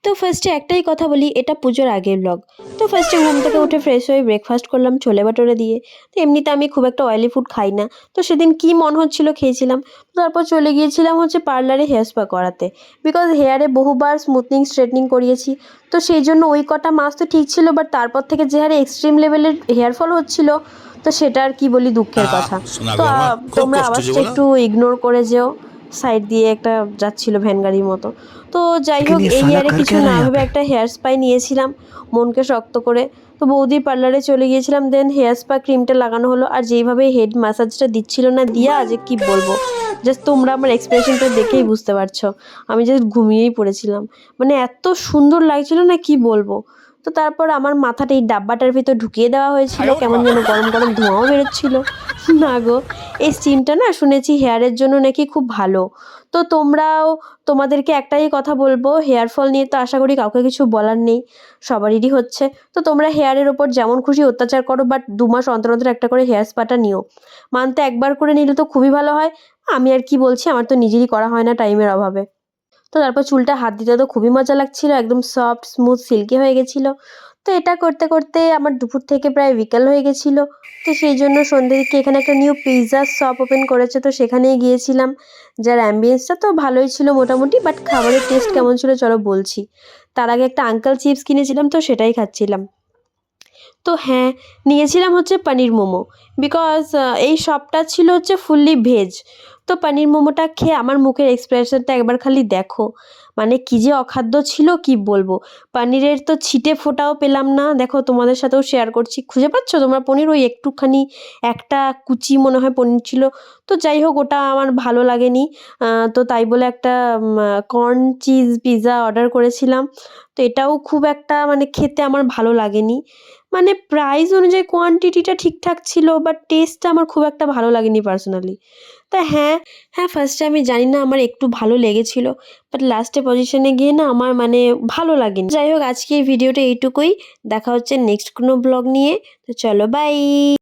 তো ফার্স্টে একটাই কথা বলি, এটা পুজোর আগের ব্লগ। তো ফার্স্টে ঘুম থেকে উঠে ফ্রেশ হয়ে ব্রেকফাস্ট করলাম ছোলে ভাটোরে দিয়ে। তো এমনিতে আমি খুব একটা অয়েলি ফুড খাই না, তো সেদিন কি মন হচ্ছিল খেয়েছিলাম। তারপর চলে গিয়েছিলাম হচ্ছে পার্লারে হেয়ার স্পা করাতে, বিকজ হেয়ারে বহুবার স্মুথনিং স্ট্রেটনিং করিয়েছি। তো সেই জন্য ওই কটা মাস তো ঠিক ছিল, বাট তারপর থেকে যে হারে এক্সট্রিম লেভেলের হেয়ার ফল হচ্ছিল, তো সেটা আর কি বলি, দুঃখের কথা। শোনা তো গো আমার খুব তোমরা কষ্ট আওয়াজটা জীবন। একটু ইগনোর করে যেও, সাইড দিয়ে একটা যাচ্ছিল ভ্যান গাড়ির মতো। তো যাই लेकिन হোক, ये এই साला হেয়ারে कर কিছু क्या रहा না है यहाँ ভেবে पे? একটা হেয়ার স্পাই নিয়েছিলাম মনকে শক্ত করে। তো বৌদির পার্লারে চলে গিয়েছিলাম, দেন হেয়ার স্পা ক্রিমটা লাগানো হলো। আর যেইভাবে হেড ম্যাসাজটা দিচ্ছিল না দিয়া, যে কি বলবো, জাস্ট তোমরা আমার এক্সপ্রেশনটা দেখেই বুঝতে পারছো আমি জাস্ট ঘুমিয়েই পড়েছিলাম। মানে এত সুন্দর লাগছিল না, কি বলবো। তো তারপর আমার মাথাটা এই ডাব্বাটার ভিতর ঢুকিয়ে দেওয়া হয়েছিল, কেমন যেন গরম গরম ধোঁয়াও বেরোচ্ছিল। না গো, এই স্টিমটা না শুনেছি হেয়ারের জন্য নাকি খুব ভালো। তো তোমরাও, তোমাদেরকে একটাই কথা বলবো, হেয়ার ফল নিয়ে তো আশা করি কাউকে কিছু বলার নেই, সবারই হচ্ছে। তো তোমরা হেয়ারের ওপর যেমন খুশি অত্যাচার করো, বাট 2 মাস অন্তর অন্তর একটা করে হেয়ার স্পাটা নিও। মান্থে একবার করে নিলে তো খুবই ভালো হয়। আমি আর কি বলছি, আমার তো নিজেরই করা হয় না টাইমের অভাবে। তো তারপর চুলটা হাত দিতে তো খুবই মজা লাগছিল, একদম সফট স্মুথ সিল্কি হয়ে গেছিলো। তো এটা করতে করতে আমার দুপুর থেকে প্রায় বিকাল হয়ে গেছিলো। তো সেই জন্য সন্ধ্যের দিকে এখানে একটা নিউ পিৎজার শপ ওপেন করেছে, তো সেখানেই গিয়েছিলাম। যার অ্যাম্বিয়েন্সটা তো ভালোই ছিল মোটামুটি, বাট খাবারের টেস্ট কেমন ছিল চলো বলছি। তার আগে একটা আঙ্কেল চিপস কিনেছিলাম, তো সেটাই খাচ্ছিলাম। তো হ্যাঁ, নিয়েছিলাম হচ্ছে পনির মোমো, বিকজ এই শপটা ছিল হচ্ছে ফুললি ভেজ। তো পনির মোমোটা খেয়ে আমার মুখের এক্সপ্রেশনটা একবার খালি দেখো, মানে কী যে অখাদ্য ছিল কি বলবো। পনিরের তো ছিটে ফোঁটাও পেলাম না, দেখো তোমাদের সাথেও শেয়ার করছি, খুঁজে পাচ্ছ তোমরা পনির? ওই একটুখানি একটা কুচি মনে হয় পনির ছিল। তো যাই হোক, ওটা আমার ভালো লাগেনি। তো তাই বলে একটা কর্ন চিজ পিৎজা অর্ডার করেছিলাম। তো এটাও খুব একটা মানে খেতে আমার ভালো লাগেনি। মানে প্রাইস অনুযায়ী কোয়ান্টিটিটা ঠিকঠাক ছিল, বাট টেস্টটা আমার খুব একটা ভালো লাগেনি পার্সোনালি। তা হ্যাঁ, হ্যাঁ, ফার্স্টে আমি জানি না আমার একটু ভালো লেগেছিল, বাট লাস্টে পজিশনে গিয়ে না আমার মানে ভালো লাগেনি। যাই হোক, আজকে এই ভিডিওটা এইটুকুই। দেখা হচ্ছে নেক্সট কোনো ব্লগ নিয়ে। তো চলো, বাই।